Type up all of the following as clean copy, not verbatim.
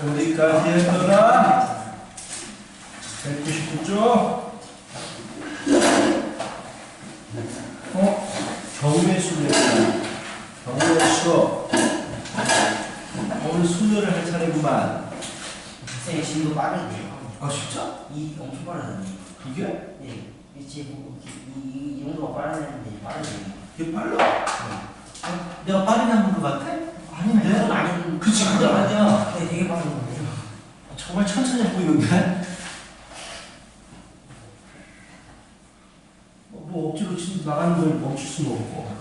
어디까지 했더라? 199쪽? 경외수였다. 경외수. 오늘 수료를 할 차례구만. 선생님 지금도 빠르네요. 아 진짜? 이 엄청 빠르잖아요. 이게? 네. 이 정도가 빠르는데 빠르네요. 이게 빨라? 내가 빠르게 한것 같아? 아닌데? 그건 아닌. 그치, 그건 아니야. 네, 되게 빠른데. 정말 천천히 하고 있는데? 뭐 억지로 나가는 걸 멈출 수는 없고.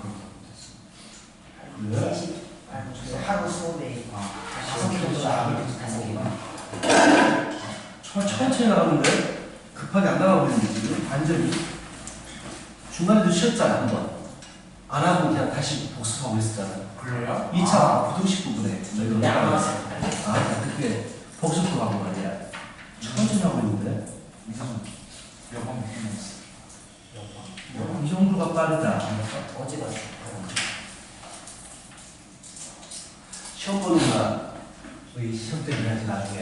그래? 하루 수업에 5개 정도 나가면 5개가. 천천히 나가는데? 급하게 안 나가고 있는데 지금? 완전히? 중간에도 쉬었잖아 한번. 안 하고 그냥 다시 복습하고 있었잖아. 그래요? 2차 부등식 부분에 네, 안 나왔어요. 아 그때 복습도 하고 말이야. 천천히 하고 있는데? 몇번 끝났어? 이 정도가 빠르다. 어제 봤어요. 시험 보는구나. 우리 시험 때문에 하지 나중에.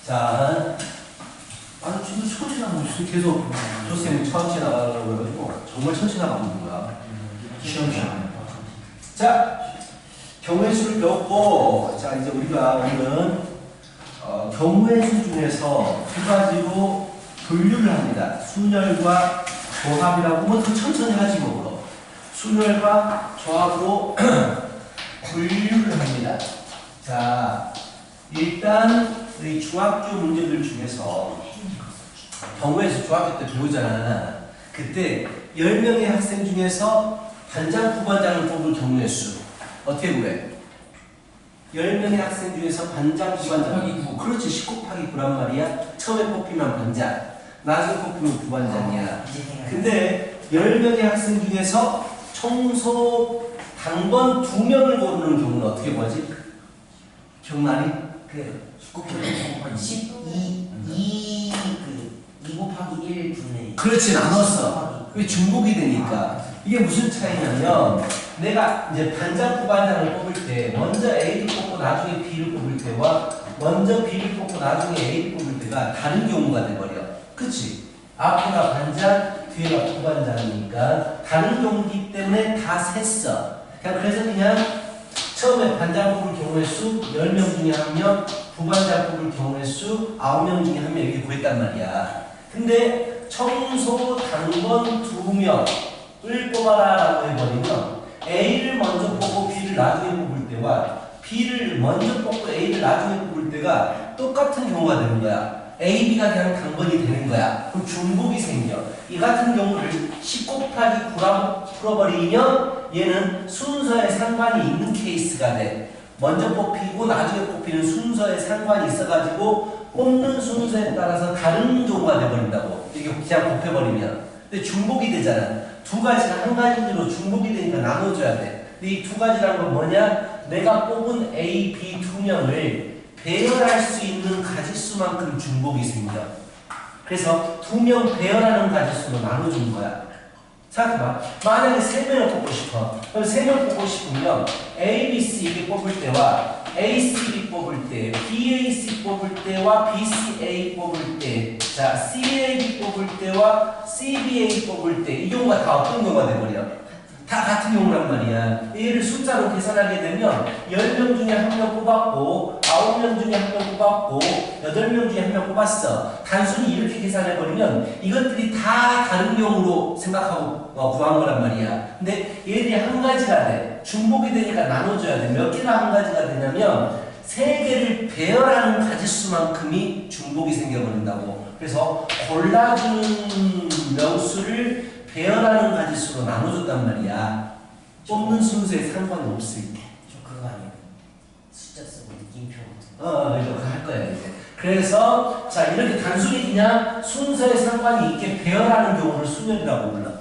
자, 아니 지금 천천히 나가고 있어. 계속 조쌤이 천천히 나가라고 해가지고 정말 천천히 나가고 있는 거야. 시험. 자, 경우의 수를 배웠고, 자 이제 우리가 오늘은 경우의 수 중에서 두 가지로 분류를 합니다. 순열과 조합이라고 뭐 더 천천히 하지 뭐. 순열과 조합으로 분류를 합니다. 자, 일단 우리 중학교 문제들 중에서 경우의 수 중학교 때 배우잖아. 그때 10명의 학생 중에서 반장, 부반장을 뽑을 경우의 수 어떻게 구해? 10명의 학생 중에서 반장, 부반장 9. 그렇지, 10 곱하기 9란 말이야. 처음에 뽑히면 반장, 나중에 뽑히면 부반장이야. 근데 10명의 학생 중에서 청소 당번 2명을 고르는 경우는 어떻게 보지? 기억나니? 그 2 곱하기 1 분의. 그렇지, 나눴어. 그게 중복이 되니까. 이게 무슨 차이냐면 내가 이제 반장, 부반장을 뽑을 때 먼저 A를 뽑고 나중에 B를 뽑을 때와 먼저 B를 뽑고 나중에 A를 뽑을 때가 다른 경우가 돼버려. 그치? 앞에가 반장, 뒤에가 부반장이니까 다른 경우이기 때문에 다 셌어. 그래서 그냥 처음에 반장 뽑을 경우의 수 10명 중에 1명, 부반장 뽑을 경우의 수 9명 중에 1명 이렇게 구했단 말이야. 근데 청소 당번 2명을 뽑아라 라고 해버리면 A를 먼저 뽑고 B를 나중에 뽑을 때와 B를 먼저 뽑고 A를 나중에 뽑을 때가 똑같은 경우가 되는 거야. A, B가 그냥 당번이 되는 거야. 그럼 중복이 생겨. 이 같은 경우를 10 곱하기 9라고 풀어버리면 얘는 순서에 상관이 있는 케이스가 돼. 먼저 뽑히고 나중에 뽑히는 순서에 상관이 있어가지고 뽑는 순서에 따라서 다른 경우가 돼버린다고. 이게 그냥 곱해버리면. 근데 중복이 되잖아. 두 가지가 한 가지로 중복이 되니까 나눠줘야 돼. 근데 이 두 가지라는 건 뭐냐? 내가 뽑은 A, B 2명을 배열할 수 있는 가지수만큼 중복이 생겨. 그래서 2명 배열하는 가지수로 나눠주는 거야. 생각해봐. 만약에 3명을 뽑고 싶어. 그럼 3명 뽑고 싶으면 A, B, C 이렇게 뽑을 때와 A, C, B 뽑을 때, B, A, C 뽑을 때와 B, C, A 뽑을 때, 자, C, A, B 뽑을 때와 C, B, A 뽑을 때 이 경우가 다 어떤 경우가 돼버려? 다 같은 경우란 말이야. 얘를 숫자로 계산하게 되면 10명 중에 1명 뽑았고 9명 중에 1명 뽑았고 8명 중에 1명 뽑았어. 단순히 이렇게 계산해버리면 이것들이 다 다른 경우로 생각하고 구한 거란 말이야. 근데 얘들이 한 가지가 돼. 중복이 되니까 나눠줘야 돼. 몇 개가 한 가지가 되냐면 3개를 배열하는 가지수만큼이 중복이 생겨버린다고. 그래서 골라주는 명수를 배열하는 가지수로 나눠줬단 말이야. 뽑는 순서에 상관이 없을 때. 저 그거 아니에요. 숫자 쓰고 느낌표 같은 거. 이거 할 거야 이제. 그래서 자 이렇게 단순히 그냥 순서에 상관이 있게 배열하는 경우를 순열이라고 불러.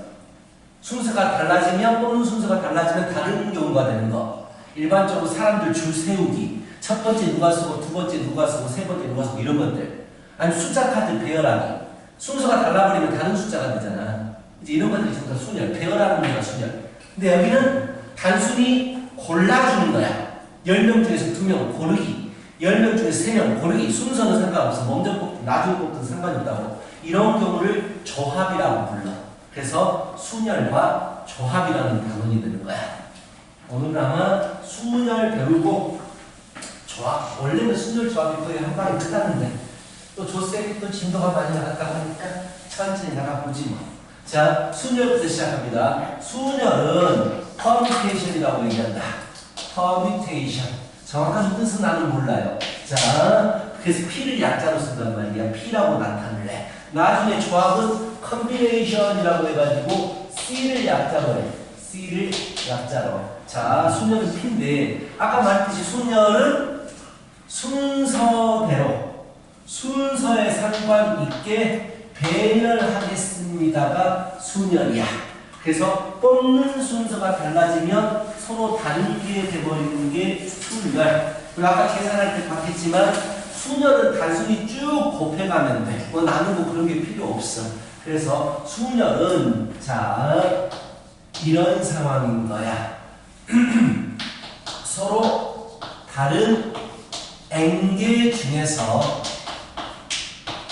순서가 달라지면 뽑는 순서가 달라지면 다른 경우가 되는 거. 일반적으로 사람들 줄 세우기. 첫 번째 누가 쓰고 두 번째 누가 쓰고 세 번째 누가 쓰고 이런 것들. 아니 숫자 카드 배열하기. 순서가 달라버리면 다른 숫자가 되잖아. 이제 이런 것들이 전부 다 순열. 배열하는 게가 순열. 근데 여기는 단순히 골라주는 거야. 10명 중에서 2명 고르기. 10명 중에서 3명 고르기. 순서는 상관없어. 먼저 뽑든 나중에 뽑든 상관이 없다고. 이런 경우를 조합이라고 불러. 그래서 순열과 조합이라는 단원이 되는 거야. 오늘 아마 순열 배우고 조합. 원래는 순열 조합이 거의 한 방에 끝났는데 또 조셉이 또 진도가 많이 나갔다고 하니까 천천히 나가보지 뭐. 자, 순열부터 시작합니다. 순열은 퍼뮤테이션이라고 얘기한다. 퍼뮤테이션. 정확한 뜻은 나는 몰라요. 자, 그래서 P를 약자로 쓴단 말이야. P라고 나타낼 해. 나중에 조합은 컨비네이션이라고 해가지고 C를 약자로 해. C를 약자로. 자, 순열은 P인데 아까 말했듯이 순열은 순서대로 순서에 상관있게 배열하겠습니다가 순열이야. 그래서 뽑는 순서가 달라지면 서로 다르게 돼버리는 게 순열. 그리고 아까 계산할 때 봤겠지만 순열은 단순히 쭉 곱해가면 돼. 뭐 나누고 그런 게 필요 없어. 그래서 순열은 자 이런 상황인 거야. 서로 다른 N개 중에서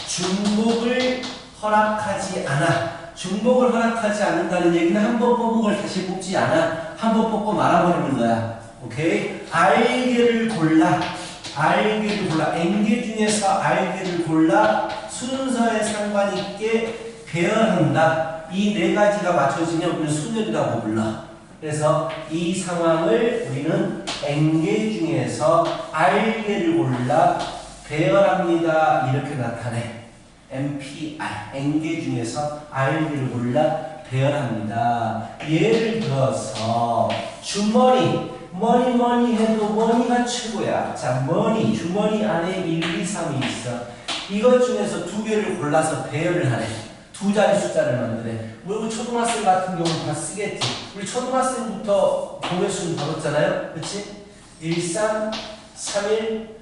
중복을 허락하지 않아. 중복을 허락하지 않는다는 얘기는 한 번 뽑은 걸 다시 뽑지 않아. 한 번 뽑고 말아버리는 거야. 오케이? R개를 골라. R개를 골라. N개 중에서 R개를 골라 순서에 상관있게 배열한다. 이 네 가지가 맞춰지면 우리는 순열이라고 불러. 그래서 이 상황을 우리는 N개 중에서 R개를 골라 배열합니다. 이렇게 나타내. MPR, N개 중에서 R개를 골라 배열합니다. 예를 들어서 주머니, 머니 해도 머니가 최고야. 자, 머니, 주머니 안에 1, 2, 3이 있어. 이것 중에서 두 개를 골라서 배열을 하래. 두 자리 숫자를 만드래. 우리 초등학생 같은 경우는 다 쓰겠지. 우리 초등학생부터 공회수는 다뤘잖아요. 그치? 1, 3, 3, 1,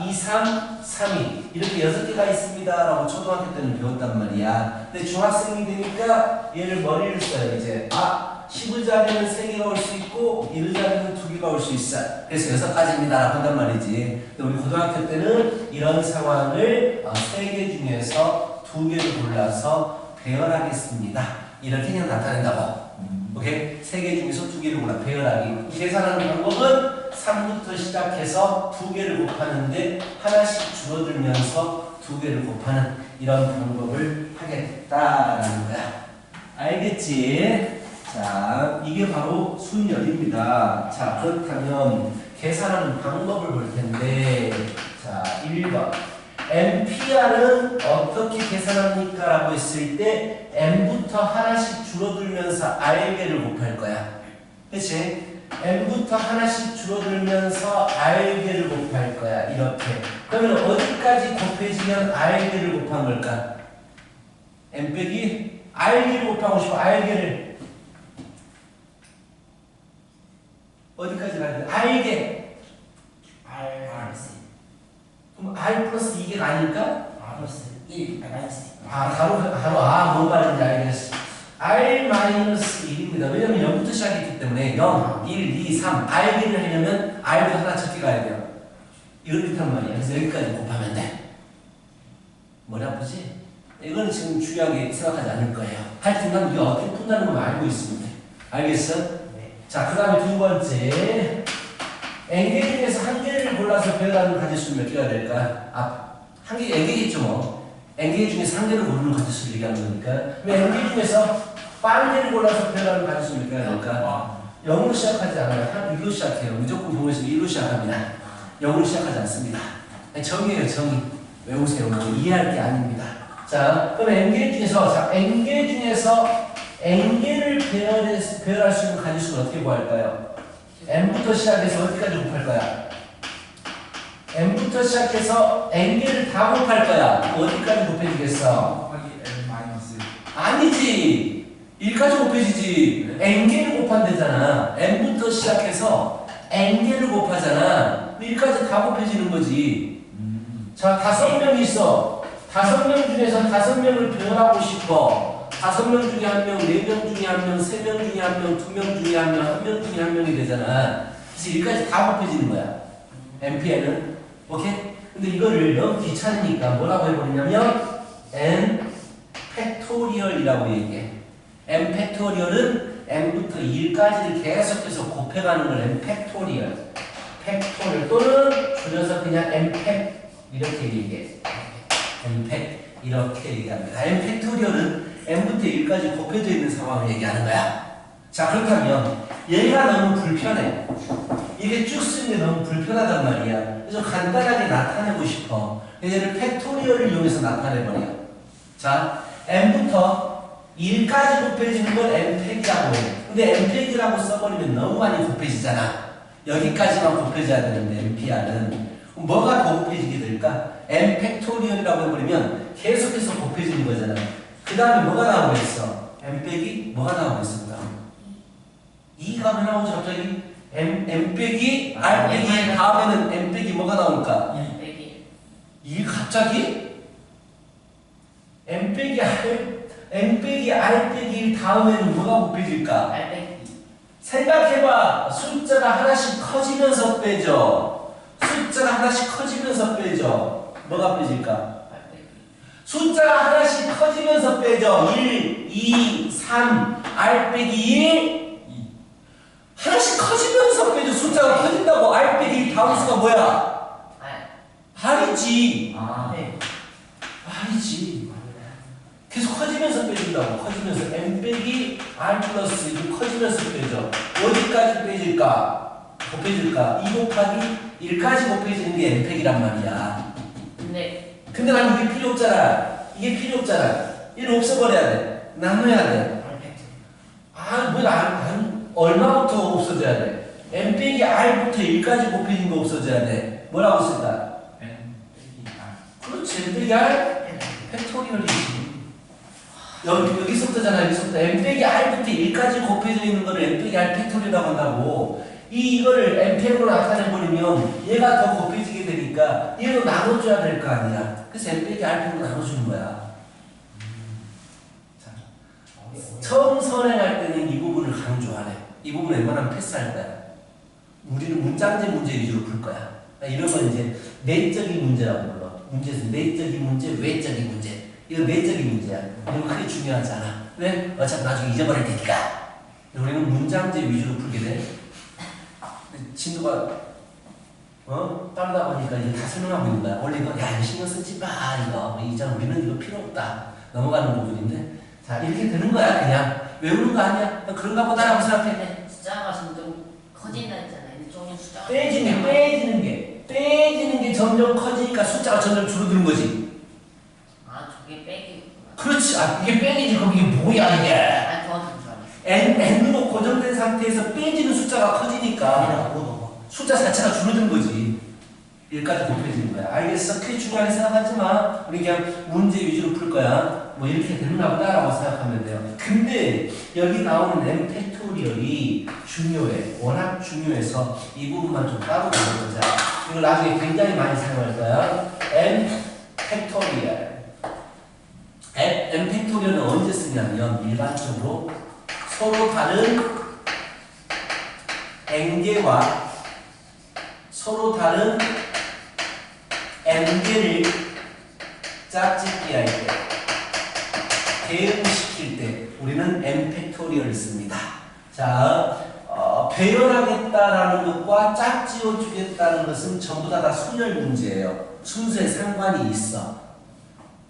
2, 3, 3, 2 이렇게 6개가 있습니다 라고 초등학교 때는 배웠단 말이야. 근데 중학생이 되니까 얘를 머리를 써요. 이제 10의 자리는 3개가 올 수 있고 1의 자리는 2개가 올 수 있어. 그래서 6가지입니다 라고 한단 말이지. 근데 우리 고등학교 때는 이런 상황을 3개 중에서 2개를 골라서 배열하겠습니다 이렇게 그냥 나타낸다고. 오케이? 3개 중에서 2개를 골라 배열하기. 계산하는 방법은 3부터 시작해서 2개를 곱하는데 하나씩 줄어들면서 2개를 곱하는 이런 방법을 하겠다라는 거야. 알겠지? 자, 이게 바로 순열입니다. 자, 그렇다면 계산하는 방법을 볼 텐데, 자, 1번. MPR은 어떻게 계산합니까? 라고 했을 때 M부터 하나씩 줄어들면서 R개를 곱할 거야. 그치? M부터 하나씩 줄어들면서 R개를 곱할 거야. 이렇게. 그러면 어디까지 곱해지면 R개를 곱한 걸까? M 빼기 R개를 곱하고 싶어. R개를 어디까지 가야 돼? R개. 그럼 R 플러스 2개가 아닐까? R 플러스 1, 마이너스 1. 뭔 말인지 알겠어. R 마이너스 1입니다. 왜냐면 0부터 시작했기 때문에 0, 1, 2, 3 R개를 하려면 R도 하나 적게 가야 돼요. 이렇단 말이야. 그래서 여기까지 곱하면 돼. 머리 아프지? 이거는 지금 중요하게 생각하지 않을 거예요. 하여튼 난 우리가 어떻게 푼다는 걸 알고 있습니다. 알겠어? 네. 자, 그 다음에 두 번째. N개 중에서 한 개를 골라서 배열하는 가지수는 몇 개가 될까? 한 개, N개겠죠 뭐. N개 중에서 한 개를 고르는 가지수를 얘기하는 거니까. 그럼 N개 중에서 빵개를 골라서 배열하는 가지수는 몇 개가 될까? 0으로 시작하지 않아요. 한 1로 시작해요. 무조건 보면서 1로 시작합니다. 0으로 시작하지 않습니다. 정의예요, 정의. 외우세요. 뭐 이해할 게 아닙니다. 자, 그럼 N개 중에서, N개 중에서 N개를 배열할 수 있는 가지수는 어떻게 구할까요? M부터 시작해서 어디까지 곱할 거야? n부터 시작해서 n개를 다 곱할 거야. 어디까지 곱해주겠어? 곱하기 n 마이너스 아니지. 1까지 곱해지지. n개를 곱한대잖아. n부터 시작해서 n개를 곱하잖아. 1까지 다 곱해지는 거지. 자, 5명이 있어. 5명 중에서 5명을 배열하고 싶어. 5명 중에 1명, 4명 중에 1명, 3명 중에 1명, 2명 중에 1명, 1명 중에 1명이 되잖아. 그래서 1까지 다 곱해지는 거야. MPN은. 오케이? 근데 이거를 너무 귀찮으니까 뭐라고 해버리냐면 n 팩토리얼이라고 얘기해. n 팩토리얼은 n부터 1까지를 계속해서 곱해가는 걸 n 팩토리얼. 팩토리얼 또는 줄여서 그냥 n 팩 이렇게 얘기해. n 팩 이렇게 얘기합니다. n 팩토리얼은 n부터 1까지 곱해져 있는 상황을 얘기하는 거야. 자, 그렇다면 얘가 너무 불편해. 이게 쭉 쓰는 게 너무 불편하단 말이야. 그래서 간단하게 나타내고 싶어. 얘를 팩토리얼을 이용해서 나타내버려. 자, n부터 1까지 곱해지는 걸 n팩이라고 해. 근데 n팩이라고 써버리면 너무 많이 곱해지잖아. 여기까지만 곱해져야 되는데 nPR은 뭐가 더 곱해지게 될까? n팩토리얼이라고 해버리면 계속해서 곱해지는 거잖아. 그 다음에 뭐가 나오겠어? n 빼기 뭐가 나오겠어? 2가 왜 나오지 갑자기? n 빼기 r 빼기 다음에는 n 빼기 뭐가 나올까? 1 빼기 2 갑자기? n 빼기 r 빼기 1 다음에는 뭐가 곱해질까? 8 빼기 생각해봐. 숫자가 하나씩 커지면서 빼죠. 숫자가 하나씩 커지면서 빼죠. 뭐가 빼질까? 8 빼기 숫자가 하나씩 커지면서 빼죠. 1, 2, 3, r 빼기 1 하나씩 커지면서 빼죠. 숫자가 커진다고. r 빼기 1 다음 수가 뭐야? r이지. 네. r이지. 계속 커지면서 빼준다고. 커지면서 n 빼기 r 플러스 1 커지면서 빼죠. 어디까지 빼질까? 곱해질까? 2 곱하기 1까지 곱해지는 게 n팩이란 말이야. 근데 난 이게 필요 없잖아. 이게 필요 없잖아. 1 없애버려야 돼. 나눠야 돼. 8 빼기 아, 뭐, 얼마부터 없어져야 돼? n 빼기 r부터 1까지 곱해진 거 없어져야 돼. 뭐라고 쓸까? n 빼기 r 그렇지. n 빼기 r 팩토리얼이지. 여기서부터잖아. 여기서부터 n 빼기 r부터 1까지 곱해져 있는 거를 n 빼기 r 팩토리라고 한다고. 이거를 n 팩으로 나타내버리면 얘가 더 곱해지게 되니까 얘로 나눠줘야 될 거 아니야. 그래서 n 빼기 r 팩으로 나눠주는 거야. 처음 선행할 때는 이 부분을 강조하네. 이 부분을 웬만하면 패스할 거야. 우리는 문장제 문제 위주로 풀 거야. 이런 건 이제 내적인 문제라고 불러. 문제에서 내적인 문제, 외적인 문제. 이거 내적인 문제야. 이거 크게 중요하지 않아. 왜? 어차피 나중에 잊어버릴 테니까. 우리는 문장제 위주로 풀게 돼. 친구가 따르다 보니까 이제 다 설명하고 있는 거야. 원래 이거 야 이거 신경 쓰지 마 이거 이장 우리는 이거 필요 없다 넘어가는 부분인데 자 이렇게 되는 거야. 그냥 외우는 거 아니야. 그런가 보다라고 생각해. 숫자가 점점 커진다 했잖아요. 일종의 숫자가 빼지는 게 점점 커지니까 숫자가 점점 줄어드는 거지. 저게 빼기구나. 그렇지. 이게 빼기지. 그럼 이게 뭐야 이게. 더한 줄 알았어. n으로 고정된 상태에서 빼지는 숫자가 커지니까 숫자 자체가 줄어드는 거지. 1까지 곱해지는 거야. 알겠어? 크게 중요하게 생각하지 마. 우리 그냥 문제 위주로 풀 거야. 뭐 이렇게 되는가 보다라고 생각하면 돼요. 근데 여기 나오는 n 팩토리얼이 중요해. 워낙 중요해서 이 부분만 좀 따로 보자. 이걸 나중에 굉장히 많이 사용할 거야. n 팩토리얼. n 팩토리얼은 언제 쓰냐면 일반적으로 서로 다른 n개와 서로 다른 n개를 짝짓기 할 때, 대응시킬 때 우리는 n 팩토리얼을 씁니다. 자, 배열하겠다라는 것과 짝지어주겠다는 것은 전부 다 순열 문제예요. 순서에 상관이 있어.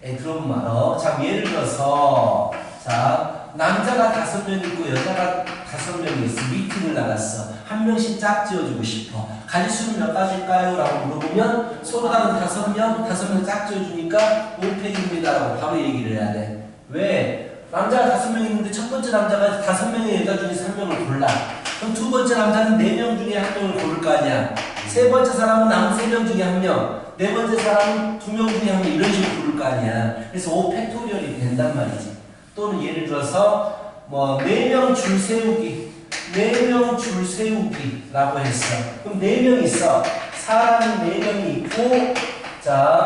들어보면 알아. 자, 예를 들어서 자 남자가 5명 있고 여자가 5명이 있어. 미팅을 나갔어. 한 명씩 짝지어주고 싶어. 가지수는 몇 가지일까요? 라고 물어보면 서로 다른 5명 짝지어주니까 5팩입니다 라고 바로 얘기를 해야 돼. 왜? 남자가 5명 있는데 첫 번째 남자가 5명의 여자 중에서 1명을 골라. 그럼 두 번째 남자는 4명 중에 1명을 고를 거 아니야. 세 번째 사람은 남은 3명 중에 1명, 네 번째 사람은 2명 중에 1명 이런 식으로 부를 거 아니야. 그래서 5팩토리얼이 된단 말이지. 또는 예를 들어서 뭐 4명 줄 세우기, 4명 줄 세우기라고 했어. 그럼 4명 있어. 사람이 4명이 있고, 자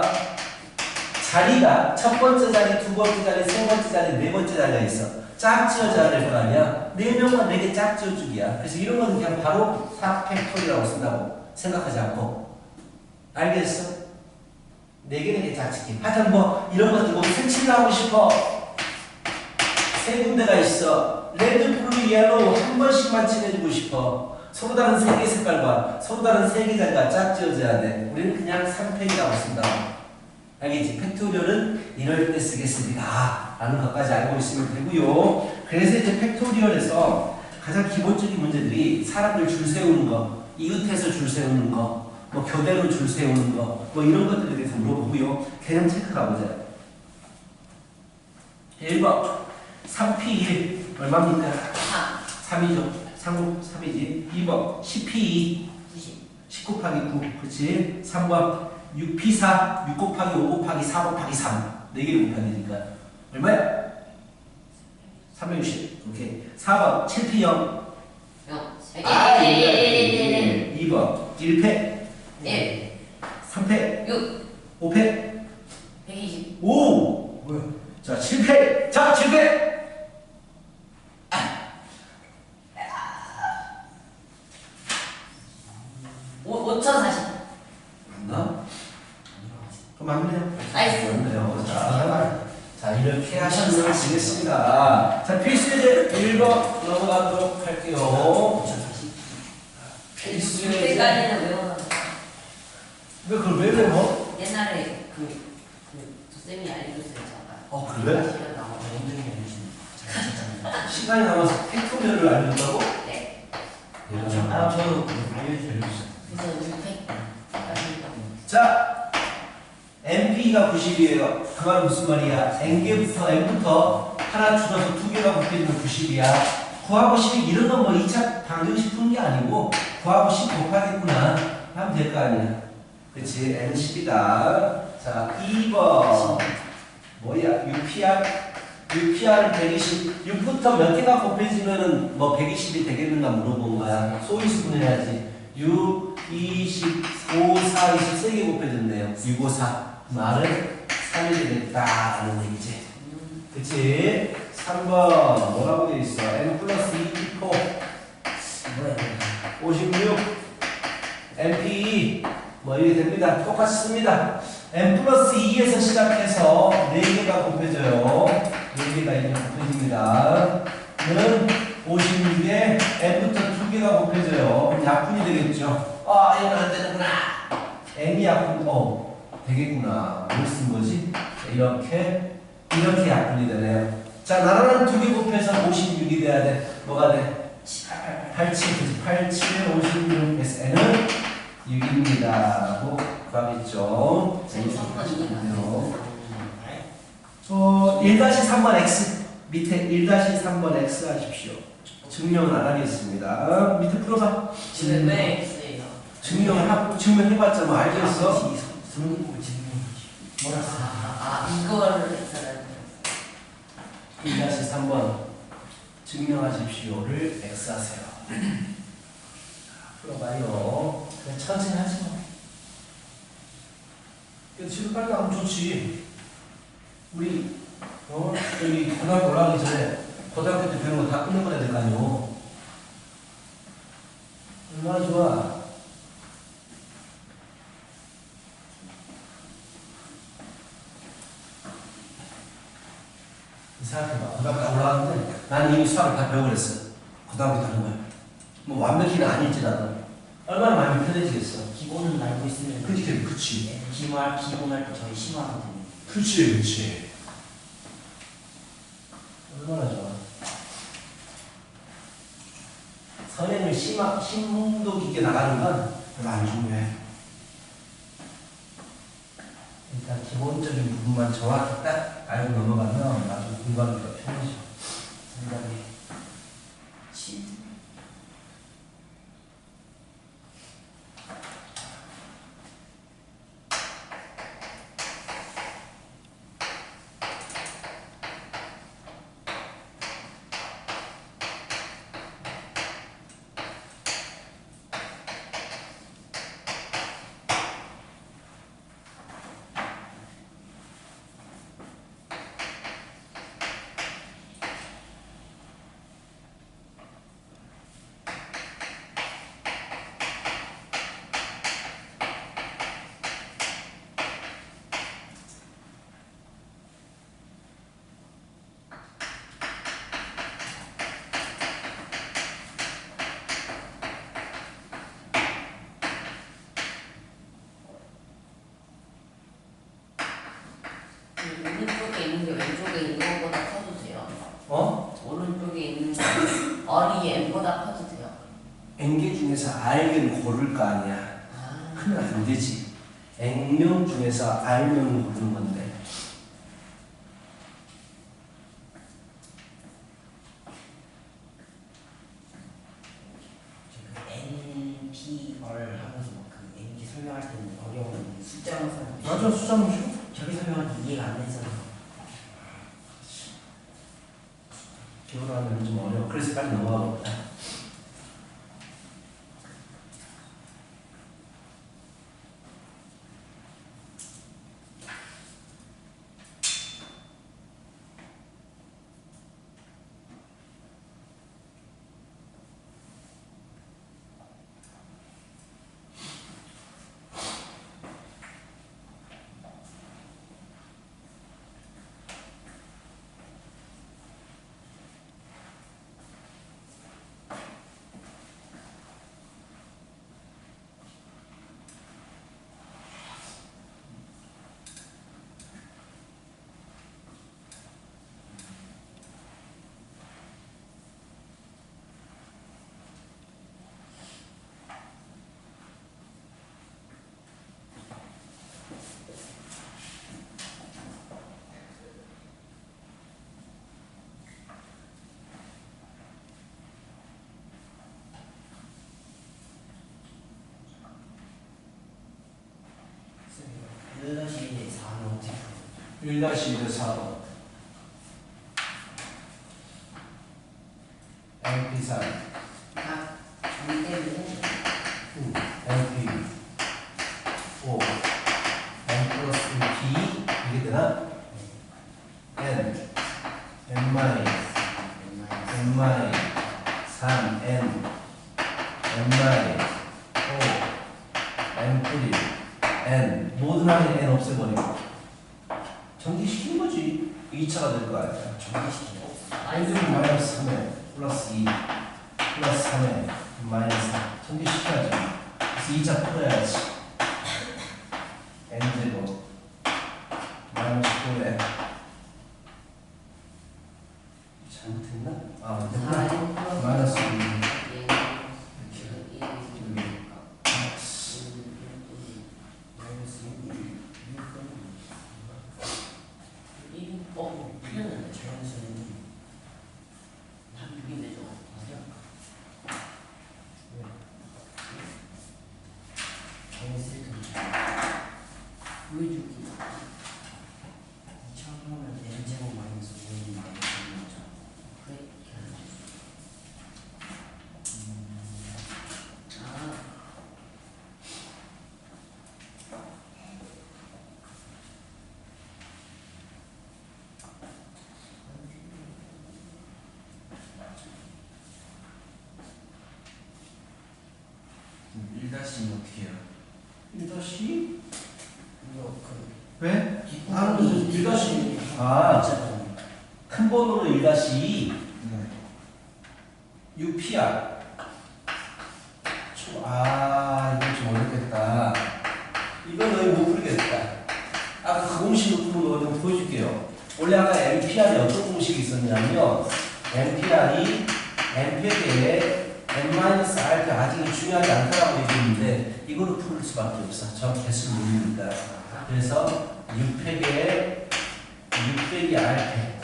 자리가 첫 번째 자리, 두 번째 자리, 세 번째 자리, 네 번째 자리가 있어. 짝지어져야 될 거 아니야? 4명만 4개 짝지어주기야. 그래서 이런 거는 그냥 바로 4팩토리라고 쓴다고 생각하지 않고. 알겠어? 4개 짝짓기. 하여튼 뭐 이런 것들 뭐 색칠을 하고 싶어. 세 군데가 있어. 레드, 블루, 옐로우 한 번씩만 칠해주고 싶어. 서로 다른 3개 색깔과 서로 다른 3개 자리가 짝지어져야 돼. 우리는 그냥 3팩이라고 쓴다고. 알겠지? 팩토리얼은 이럴 때 쓰겠습니다 라는 것까지 알고 있으면 되고요. 그래서 이제 팩토리얼에서 가장 기본적인 문제들이 사람들 줄 세우는 거, 이웃해서 줄 세우는 거, 뭐 교대로 줄 세우는 거, 뭐 이런 것들에 대해서 물어보고요. 개념 체크 가보자. 1번 3P1 얼마입니까? 3이죠. 3이지. 2번 10P2 10 곱하기 9 그렇지. 3번 6P4 6 곱하기 5 곱하기 4 곱하기 3 4개를 곱해야 되니까 얼마야? 360 오케이. 4번 7P0 2번 1패 3패 5패 120 오! 뭐야? 자 7패 자 7패 5,040 맞나? 그럼 맞네요. 나이스. 맞네요. 자 이렇게 하시면 되겠습니다. 자 필수예제 1번 넘어가도록 할게요. 필수예제 그때까지는 외워놨어. 왜 그걸 왜 외워? 옛날에 쌤이 알려줬어요. 그래? 시간 나와서 시간이 남아서 팩토리얼을 알려준다고? 네. 저도 알려주세요. 그래서 우리 자 MP가 90이에요. 그 말은 무슨 말이야? N개부터 하나 줄여서 2개가 곱해지면 90이야. 구하고 10 이런 건 뭐 2차 방정식 푸는 게 아니고 구하고 10 곱하겠구나 하면 될 거 아니야. 그치? N10이다. 자 2번 뭐야? UPR 120 6부터 몇 개가 곱해지면은 뭐 120이 되겠는가 물어본 거야. 소위수분 해야지. 6, 20, 5, 4, 20 3개 곱해졌네요. 6, 5, 4 말은 3이 되겠다라는 얘기지. 그치? 3번 뭐라고 돼 있어? N 플러스 2, 4 56 MP 뭐 이렇게 됩니다. 똑같이 씁니다. N 플러스 2에서 시작해서 4개가 곱해져요. 4개가 이제 곱해집니다. 는 56에 N부터 2개가 곱해져요. 약분이 되겠죠. 이건 안 되는구나. N이 약분, 되겠구나. 뭘 쓴 거지? 이렇게 약분이 되네요. 자, 나라는 2개 곱해서 56이 돼야 돼. 뭐가 돼? 87, 87, 56, 그래서 N은 6입니다. 라고 구하겠죠. 재밌었네요. 1-3번 X. 밑에 1-3번 X 하십시오. 증명은 안 하겠습니다. 밑에 풀어봐. 증명해봤자 뭐 알겠어? 이거를 했어요. 1-3번 증명하십시오를 X 하세요. 풀어봐요. 그냥 천천히 하지 마. 지금 빨리 가면 좋지. 우리 여기 고등학교 올라가기 전에 고등학교 때 배운 거 다 끝내버려야 될 거 아니오. 얼마나 좋아. 생각해봐. 고등학교 올라갔는데 나는 이미 수학을 다 배워버렸어. 고등학교 다는 거야. 뭐 완벽히는 아닐지라도 얼마나 마음이 편해지겠어. 기본은 알고 있으면 그치. 기본할 때 저희 심화하면 됩니다. 그치. 얼마나 좋아. 선행을 심도 깊게 나가는 건 별로 안 중요해. 일단 기본적인 부분만 정확히 딱 알고 넘어가면 나중에 공부하기가 편해져. 생각이. 아니 근데 왼쪽에 있는 것보다 커도 돼요. 어? 오른쪽에 있는 거 R이 N보다 커도 돼요. N개 중에서 R개를 고를 거 아니야. 아, 그러면 안 되지. N명 중에서 R명을 고르는 건데. 그 NPR 하면서 막그 NP 설명할 때는 어려운 숫자로 설명. 맞아, 숫자는 쉬워. 저기 설명할 때 이해가 안 되잖아. 기호라면 좀 어려워. 그래서 빨리 넘어가 보자. 일러시 4는 어떻게 1-1의 4번. MP3. 다 정리되면 MP. 5. N 플러스 P. 이게 되나? N. N 마이너스. N 마이너스. 3. N. N 마이너스. 5. N 플리. N. 모든 항에 N 없애버리고. 전기시킨 거지. 2차가 될 거 아니야. 정리시키죠? N은 마이너스 3에 플러스 2 플러스 3에 마이너스 4 전개시켜야지. 그래서 2차 풀어야지. N제곱 마이너스 9에 잘못했나? 아 됐나? 마이너스 2 1-2는 어떻게 해요? 1-2? 이거 그 왜? 아, 무슨 1-2 큰 번호로 1-2 네. UPR 이거 좀 어렵겠다. 이건 너희 못 풀겠다. 아까 그 공식을 풀은 거 좀 보여줄게요. 원래 아까 MPR이 어떤 공식이 있었냐면 MPR이 N표계에 N-R표 아직 중요하지 않다라고 얘기했는데 이거를 풀 수밖에 없어. 저 개수 모르니까. 그래서 6팩에 6빼기 R팩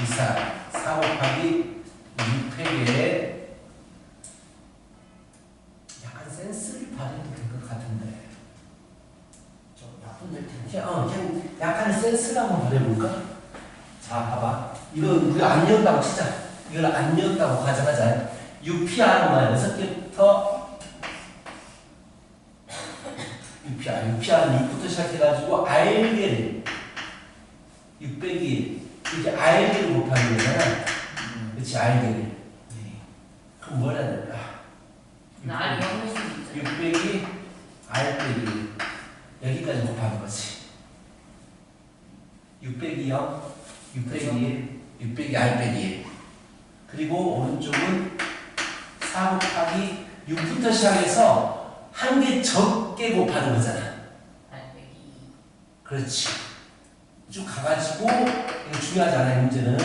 이사 4 곱하기 6팩에 약간 센스를 발휘해도 될 것 같은데 저 나쁜 될 텐데. 그냥 약간 센스를 한번 발휘해볼까? 자 봐봐 이거 우리가 안 이었다고 치자. 이걸 안 이었다고 가정하자. UPR만 6개부터 UPR은 6부터 시작해가지고 R개를 6 빼기 1 이게 R개를 곱하는 거잖아. 그렇지 R개를. 그럼 뭘 해야 될까? 날 영을 수도 있잖아. 6 빼기 R 빼기 1 여기까지 곱하는 거지. 6 빼기 0 6 빼기 1 6 빼기 R 빼기 1 그리고 오른쪽은 4 곱하기 6부터 시작해서 한 개 적게 곱하는 거잖아. 알배기 그렇지. 쭉 가가지고 이거 중요하지 않아요. 문제는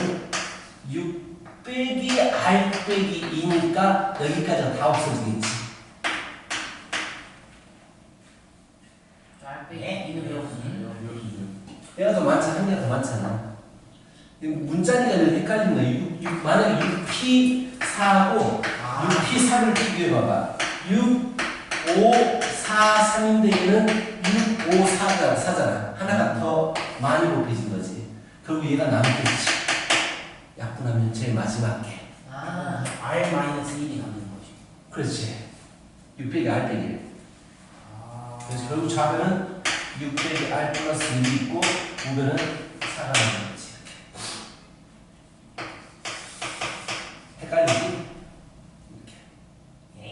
6 빼기 R 빼기 2니까 여기까지는 다 없어지겠지. 알빼기 이는 왜 없어요? 얘가 더 많잖아. 한 개가 더 많잖아. 문자니까 늘 헷갈리는 거야. 만약에 6P4하고 6P3을 비교해봐봐. 6, 5, 4, 3인데 얘는 6, 5, 4잖아. 하나가 더 많이 곱해진 거지. 그리고 얘가 남겠지. 약분하면 제일 마지막 게. 아, R-1이 남는 거지. 그렇지. 6 빼기 R 빼기 1. 그래서 결국 좌변은 6 빼기 R 플러스 1이 있고 우변은 4가 나오는 거지. 헷갈리지? 이렇게. 네.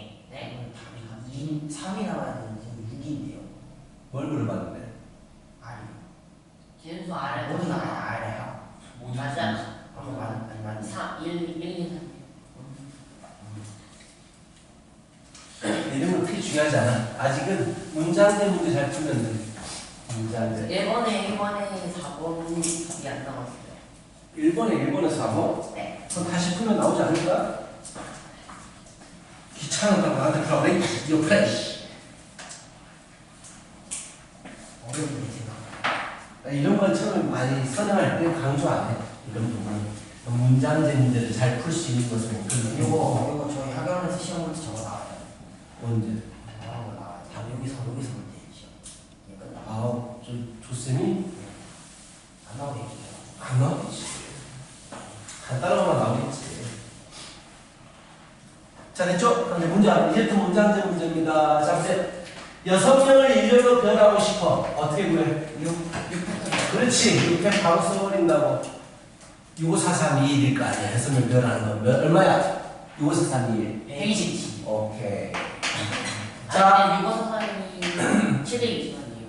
답이 3이 나와야 되는데 6인데요. 뭘 물어봤는데? R이. 계수 아래 모든 R이야. 맞아. 아니 맞네. 4, 1, 2, 3. 이런 건 크게 중요하지 않아. 아직은 문장대 문제 잘 풀면 돼. 문장대. 1번에 4번 답이 안 나왔어요. 1번에 4번? 네. 그럼 다시 풀면 나오지 않을까? 귀찮았다고 나한테 그러네? 이거 프레쉬. 어려운데 제가. 이런 건 처음에 많이 설명할 때 강조 안 해. 이런 부분. 문장제 문제를 잘 풀 수 있는 것은 이거 저희 학원에서 시험 볼 때 저거 나와요. 언제? 나와요. 답 여기서 볼 때 시험. 이거 끝나. 아우, 조쌤이 안 나오겠죠. 안 나오겠지. 간단하게만 나오겠지. 자, 됐죠? 그럼 이제부터 문장제 문제입니다. 자, 보세요. 6명을 일렬로 변하고 싶어. 어떻게 구해? 6 그렇지. 6팩 바로 써버린다고. 65432일일 거 아니야. 6명 변하는 건 얼마야? 65432일. 120. 오케이. 자. 자, 6번 사람이 7대 20원이에요.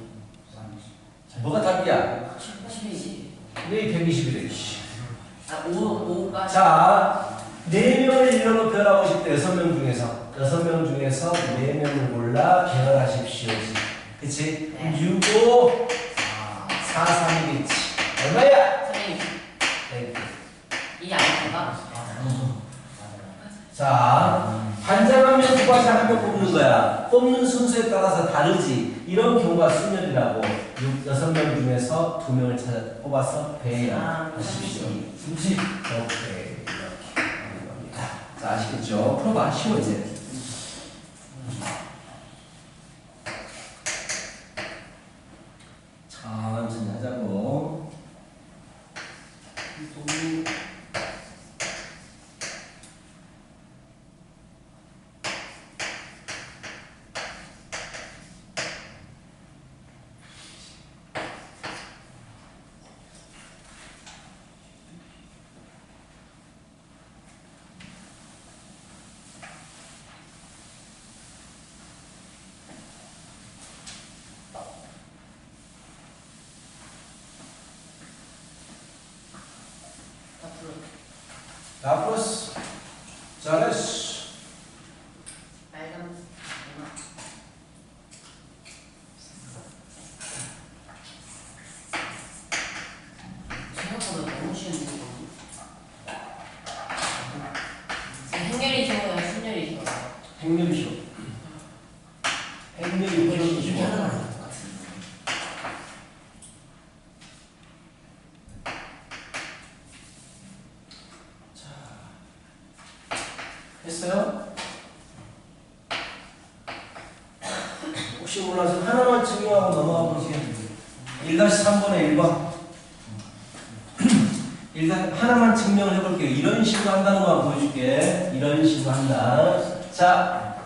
뭐가 답이야? 7대 왜 120이래? 아, 5까지. 자, 4명을 일렬로 변하고 싶대. 6명 중에서. 6명 중에서 4명을 골라 변화하십시오. 그치? 네. 6, 5, 4, 3이겠지. 얼마야? 320. 네. 이게 아닌가? 자, 반장 한 명, 부반장 한 명 뽑는 거야. 뽑는 순서에 따라서 다르지. 이런 경우가 수면이라고. 6명 중에서 2명을 뽑아서 배양하십시오. 오케이. 이렇게 하는 겁니다. 자, 아시겠죠? 풀어봐. 쉬워, 이제. 천천히 하자고. 앞으로스 잘했어. 빨간 음악. 생각보다 너무 쉬운데 이거. 행렬이 쉬워요, 순열이 쉬워요. 행렬이 쉬워. 행렬이 이게 쉬워. 하나만 있는 것 같은데. 했어요? 혹시 몰라서 하나만 증명하고 넘어가 보세요. 1-3번에 1번. 일단 하나만 증명을 해볼게요. 이런 식으로 한다는 거 보여줄게. 이런 식으로 한다. 자,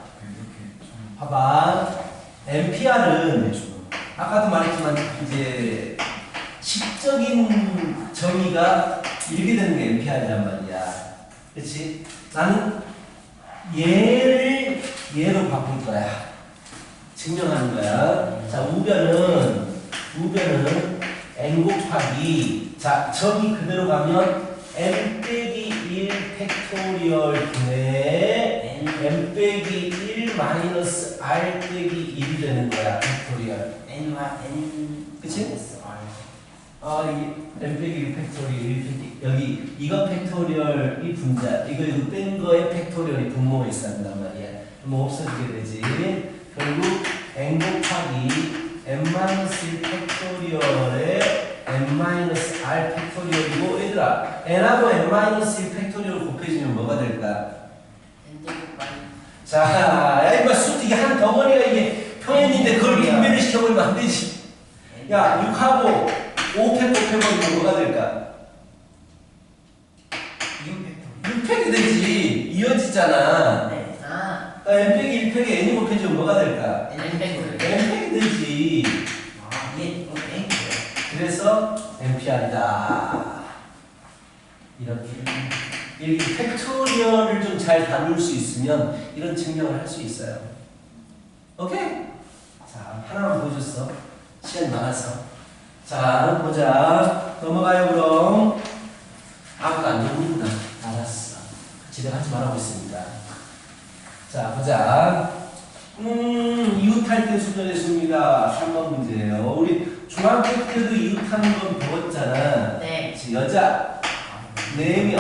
봐봐. MPR은 아까도 말했지만 이제 식적인 정의가 이렇게 되는 게 MPR이란 말이야. 그렇지? 나는 얘를 얘로 바꿀 거야. 증명하는 거야. 자, 우변은 n 곱하기, 자, 저기 그대로 가면 n 빼기 1 팩토리얼 분의 n 빼기 1 마이너스 r 빼기 1이 되는 거야. 팩토리얼. N 그치? 이 n 빼기 1 팩토리얼 여기 이거 팩토리얼이 분자 이거 뺀 거에 팩토리얼이 분모에 있었단 말이야. 뭐 없어지게 되지. 결국 n 곱하기 n-1 팩토리얼에 n-r 팩토리얼이고 얘들아 n하고 n-1 팩토리얼 곱해지면 뭐가 될까? 자, 야 이거 수 이게 한 덩어리가 이게 평행인데 그걸 분배를 시켜버리면 안 되지. 야 6하고 5팩 곱해버리면 뭐가 될까? 6팩이 되지. 이어지잖아. 네. 아, n 빼기 1팩에 n이 곱해지면 뭐가 될까? N팩토리얼. n팩이 되지. 이게 네. 그래서 NPR이다. 이렇게. 이 팩토리얼을 좀 잘 다룰 수 있으면 이런 증명을 할 수 있어요. 오케이? 자, 하나만 보여줬어. 시간이 많아서. 자, 보자. 넘어가요, 그럼. 아무도 안 적는구나. 알았어. 지적하지 말라고 있습니다. 자, 보자. 이웃할 때 수련했습니다. 3번 문제예요. 우리 중학교 때도 이웃하는 건 배웠잖아. 네. 그치, 여자 4명,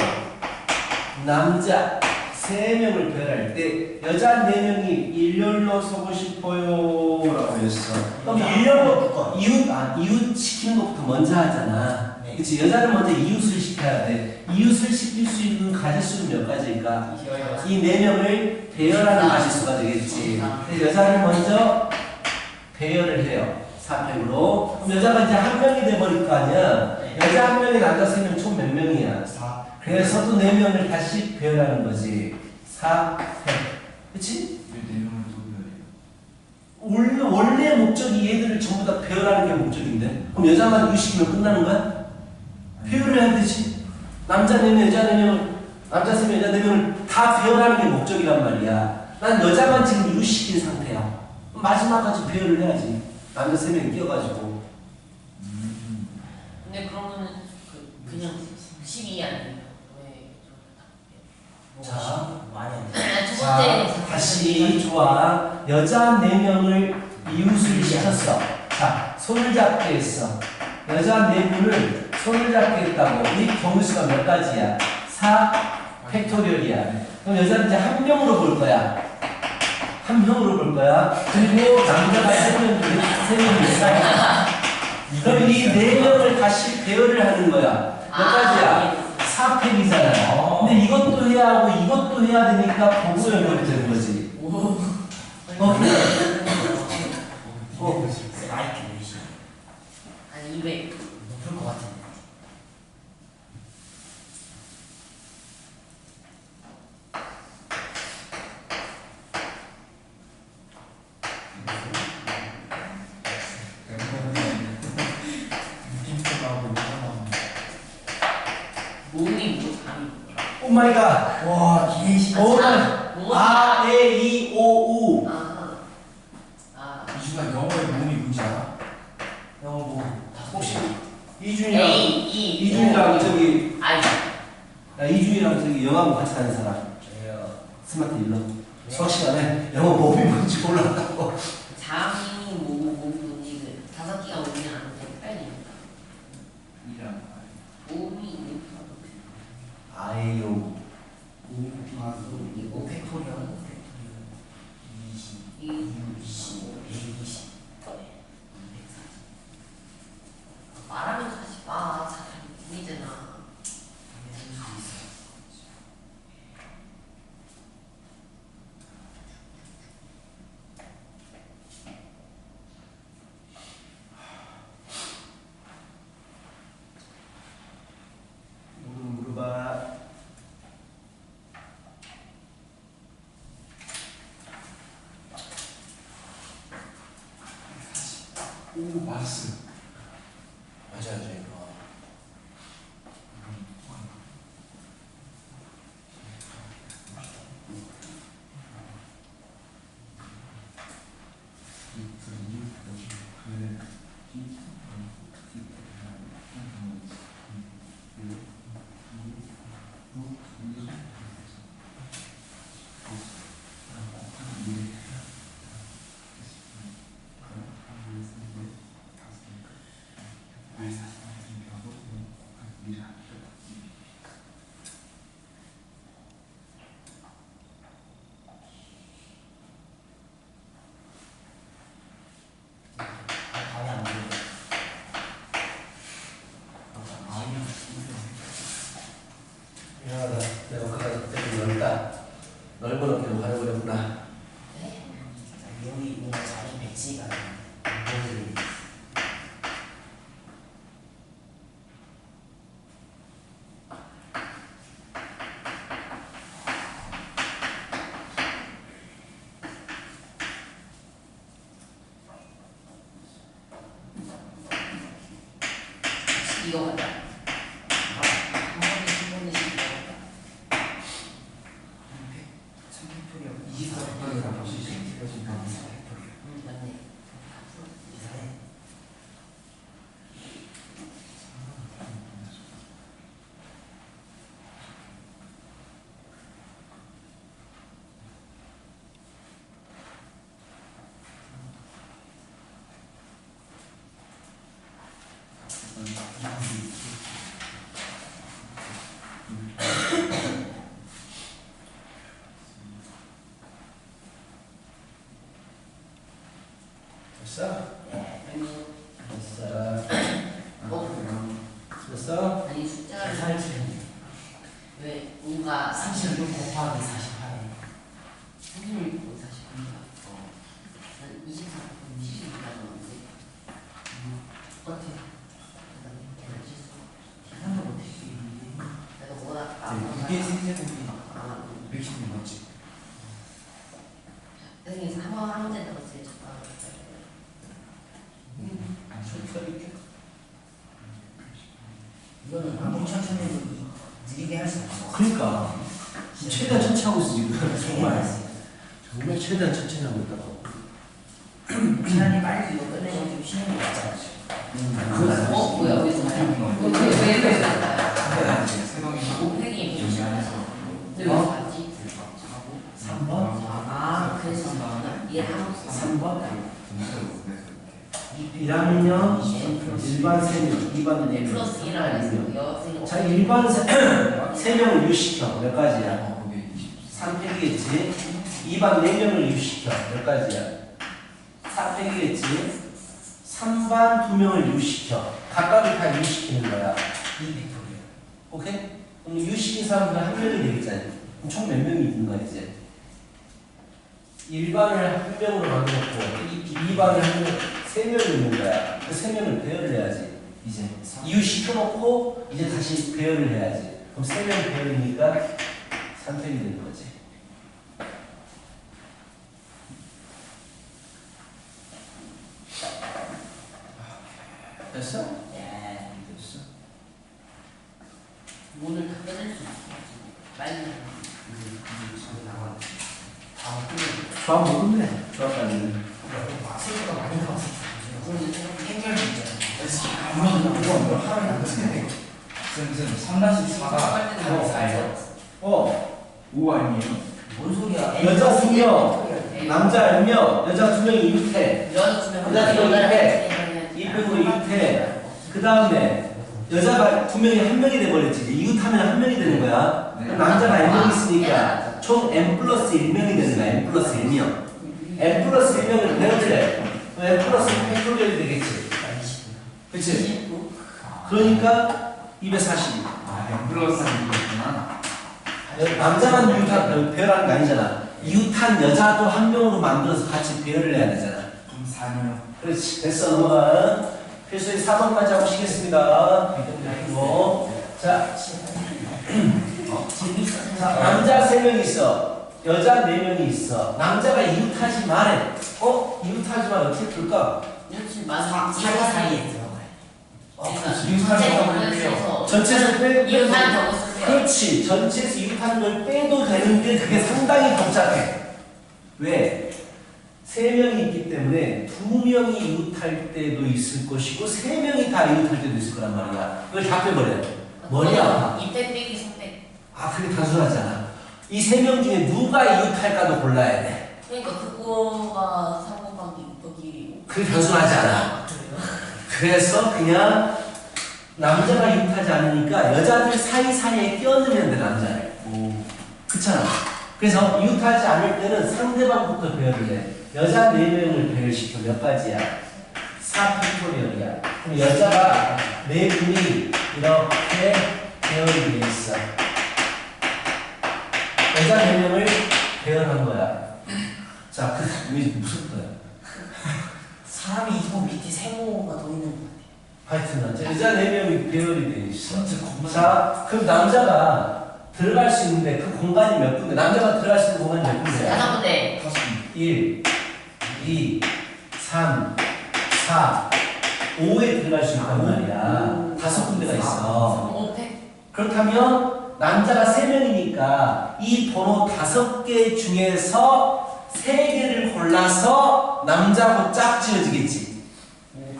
남자 3명을 배열할 때 여자 4명이 일렬로 서고 싶어요 라고 했어. 그럼 일렬로 이웃 시키는 것부터 먼저 하잖아. 네. 그치, 여자는 먼저 이웃을 시켜야 돼. 이웃을 시킬 수 있는 가지수는 몇 가지일까? 이 4명을 배열하는 가지수가 되겠지. 근데 여자를 먼저 배열을 해요. 4팩으로. 그럼 여자가 이제 한 명이 돼버릴 거 아니야. 여자 한 명이 남자 3명 총 몇 명이야? 4. 그래서 또 4명을 다시 배열하는 거지. 4팩. 그치? 원래 목적이 얘들을 전부 다 배열하는 게 목적인데. 그럼 여자만 유식이면 끝나는 거야? 배열을 해야 되지. 남자 4명, 여자 4명, 남자 3명, 여자 4명을 다 배열하는 게 목적이란 말이야. 난 여자만 지금 유식인 상태야. 마지막까지 배열을 해야지. 남자 3명이 끼어가지고. 근데 그러면은 그냥 12 아니에요? 왜? 자, 많이 안 돼. 두 자, 번째 다시 좋아. 여자 4명을 이웃을 시켰어. 자, 손을 잡게 했어. 여자 4분을 손을 잡게 했다고. 이 경우수가 몇 가지야? 4 팩토리얼이야. 그럼 여자는 이제 한 명으로 볼 거야. 한 명으로 볼 거야. 그리고 남자가 3명 있어. 그럼 이 4명을 다시 배열을 하는 거야. 몇 가지야? 4팩이잖아. 근데 이것도 해야 하고 이것도 해야 되니까 보고 연결이 되는 거지. 오케이. 마이크 몇이 한 200. 높을 것 같은데. 몸이 뭐 잠이. 오 마이 갓. 와, 기회 시간. 오 마이. 아, 에, 이, 오, 우. 아. 아. 이준아 영어의 몸이 뭔지 알아? 영어 뭐 혹시 A, 이준이랑 E. 이준이랑 저기 I. 야, 이준이랑 저기 영화관 같이 다니는 사람. 저요. 스마트 일러. 수학 시간에 영어 몸이 뭔지 몰랐다고. 잠이 몸이 그 5개가 오면 안 돼. 빨리. 이랑 몸이 아이요. 이거 팩토리얼. 이 120. 말하면 다시 봐. 잘 들리잖아. 물어봐. 오 맞았어요. 맞아요, 이거. 이거 가자. 한 번에 10번씩 이거 가자. 3팩토리하고 24팩토리라고 할수 있어. 맞네. 이사해. 됐어? 아니, 됐어. 어? 됐어? 아니 숫자를 살찌는 왜 뭔가 36 곱하기 48에 36, 49인가? 난 24, 70인가 나왔는데 똑같아. 내가 실수. 계산도 못해. 내가 워낙 이게 생태공이 아, 맥히는 거지. 선생님께서 한 문제 나왔어요. 잠깐. 이거는 아무리 천천히 해도 느리게 할 수 없어. 그러니까 최대한 천천히 하고 있어 지금. 정말 최대한 천천히 하고 있다고. 차라리 빨리 이거 끝내고 좀 쉬는 게 낫지 않지? 그건 안 어? 뭐야? 왜 왜 갈까요? 세방이 곱하기 여기 안에서 왜 갔지? 3번? 아, 그래서 얘를 하고 있어. 3번? 동서로 그래서 1학년 일반 3명, 2반은 네, 4명. 플러스 1을 했어요. 여학생이 자, 일반 3명을 유시켜. 몇 가지야? 거기에 3팩이겠지. 2반 4명을 유시켜. 몇 가지야? 4팩이겠지. 3반 2명을 유시켜. 각각을 다 유시키는 거야. 2팩토리야. 오케이? 그럼 유시킨 사람들 한 명이 되겠잖아. 그럼 총 몇 명이 있는 거야, 이제? 1반을 한 명으로 만들었고, 2반을 한 명, 3명이 있는 거야. 그 3명을 배열을 해야지. 이제 이유시켜놓고 이제 다시 배열을 해야지. 그럼 3명 배열이니까 3팩이 되는 거지. 됐어? 네. 됐어. 오늘 다 빼낼 수 있어. 빨리. 조합 못 끝내. 조합까지는. 생각보다 많이 나왔어. 오늘 행렬 문제야. 쌤 3-4가 4예요. 5 아니에요? 뭔 소리야? 여자 2명, 남자 1명, 여자 2명이 유태. 여자 두명 여자 두명 이패. 2팩으로 유태. 그 다음에 여자가 2명이 1명이 돼버렸지. 이웃하면 1명이 되는 거야. 네. 그럼 남자가 N명 있으니까 총 N 플러스 1명이 되는 거야. N 플러스 1명. N 플러스 1명을 배워줘야 N 플러스 1팩토리얼이 되겠지. 그치? 그러니까 240. 아, M 플러스 이거구나. 남자만 이웃한 배열하는 거 아니잖아. 이웃한 여자도 한 명으로 만들어서 같이 배열을 해야 되잖아. 그럼 4네요. 그렇지. 됐어. 넘어가. 필수의 4번까지 하고 쉬겠습니다. 자, 자, 남자 3명 있어. 여자 4명이 있어. 남자가 이웃하지 말해. 이웃하지 말 어떻게 풀까? 이렇게 사이 사이에 들어가요. 전체에서 빼. 이웃한 적었을 때 그렇지. 전체에서 이웃하는 걸 빼도 되는데 그게 상당히 복잡해. 왜? 3명이 있기 때문에 2명이 이웃할 때도 있을 것이고 3명이 다 이웃할 때도 있을 거란 말이야. 그걸 다 빼버려. 머리 아파. 2팩 빼기 3팩. 아, 그게 단순하잖아. 이 3명 중에 누가 이웃할까도 골라야 돼. 그러니까 그거가 3 곱하기 2 1이고. 그게 단순하지 않아. 그래서 그냥 남자가 이웃하지 않으니까 여자들 사이사이에 끼어넣으면 돼, 남자를. 그렇잖아. 그래서 이웃하지 않을 때는 상대방부터 배열을 해. 여자 4명을 배열시켜. 몇 가지야? 4팩토리얼이야. 그럼 여자가 4분이 이렇게 배열이 돼 있어. 여자 4명을 배열한 거야. 자, 왜 무슨 거야? 사람이 이거 밑에 세모가 더 있는 것 같아. 하여튼 여자 4명이 배열이 돼 있어. 자, 그럼 남자가 들어갈 수 있는데 그 공간이 몇 군데? 남자가 들어갈 수 있는 공간이 몇 군데야? 5군데. 1, 2, 3, 4, 5에 들어갈 수 있단 말이야. 5군데가 있어. 500. 그렇다면 남자가 3명이니까 이 번호 5개 중에서 3개를 골라서 남자하고 짝 지어지겠지.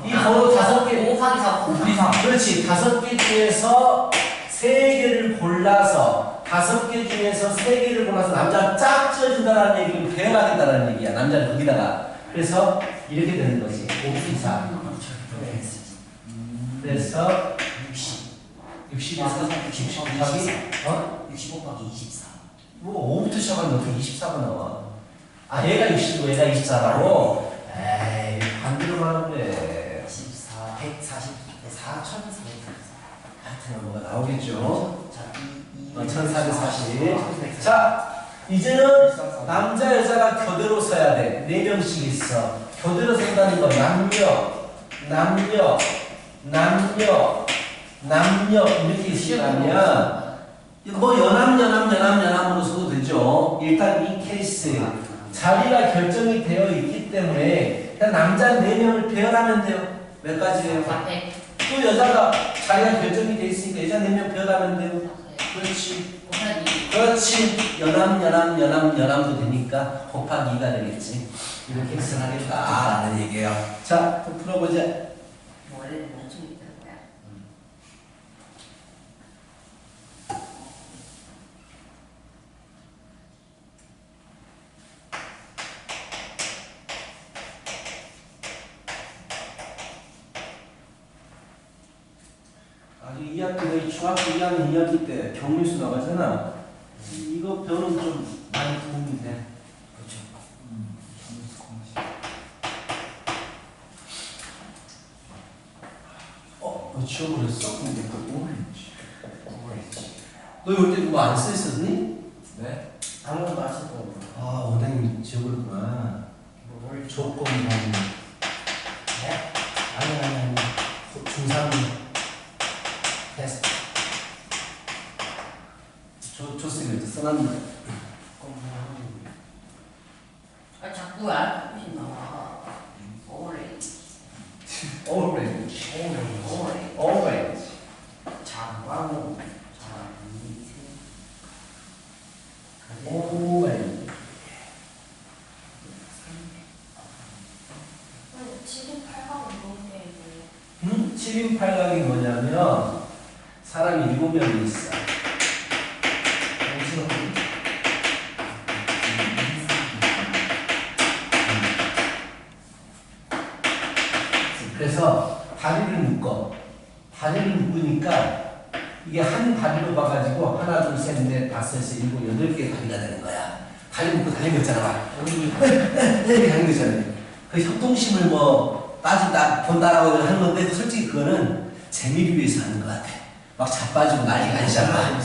이 번호 5개 5하기 4 곱하기 3. 그렇지. 5개 중에서 3개를 골라서 5개 중에서 3개를 골라서 남자가 짝 지어진다는 얘기는 배워야 된다는 얘기야. 남자는 거기다가. 그래서 이렇게 되는 거지. 54. 그래서 60. 60에서 60 곱하기 60 곱하기 24. 뭐 5부터 시작하면 어떻게 24가 나와? 아 얘가 60이고 얘가 24라고? 에이 반대로 말하면 돼. 24, 140, 4,440. 하여튼 뭐가 나오겠죠. 자, 1440. 자 이제는 남자 여자가 교대로 서야 돼. 4명씩 있어. 교대로 선다는 거 남녀 이렇게 있으면 뭐 연합으로 써도 되죠. 일단 이 케이스 자리가 결정이 되어 있기 때문에 그냥 남자 4명을 배열하면 돼요. 몇 가지예요? 400. 또 여자가 자리가 결정이 되어 있으니까 여자 4명 배열하면 돼요. 그렇지. 곱하기. 그렇지. 연합도 되니까 곱하기 2가 되겠지. 이렇게 계산하겠다라는 얘기예요. 자, 또 풀어보자. 원래는 나중에 있는 거야. 아주 2학기, 중학교 2학년 2학기 때 경률수 나가잖아. 이거 배우는 좀 많이 도움이 돼. 그렇죠. 너 지워버렸어? 근데 그 오렌지. 너 이럴 때 누구 안 써있었니? 네? 아무것도 안 쓰고. 아, 원장님 지워버렸구나. 뭘 조건 방문. 네? 아니. 중3 테스트. 조쌤이 써놨는데. 아 자꾸 알파벳이 나와. 오렌지. 오렌지. 오렌지. 오렌지. 장광호. 오렌지. 7인 8각이 뭐냐면 사람이 7명이 있어. 그래서 다리를 묶어. 다리를 묶으니까 이게 한 다리로 봐가지고 하나, 둘, 셋, 넷, 다섯, 여섯, 일곱, 8개의 다리가 되는 거야. 다리 묶고 다니는 거잖아. 이렇게 하는 거잖아요. 그 협동심을 뭐 따진다, 본다라고 하는 건데 솔직히 그거는 재미를 위해서 하는 것 같아. 막 자빠지고 난리가 아니잖아.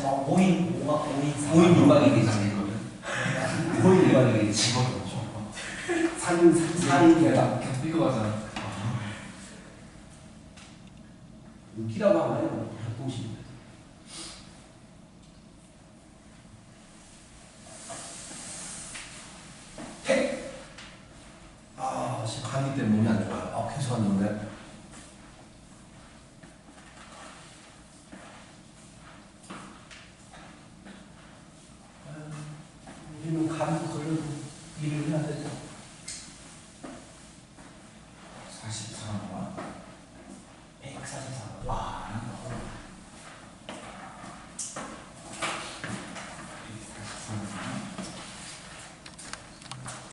막 5인 5인 유박이 되지. 5인 유박이 되지. 4인 유박. 이거 맞아. 웃기라고 하면 해요. 협동심. 감기 때문에 몸이 안 좋아요. 계속 안 좋은데.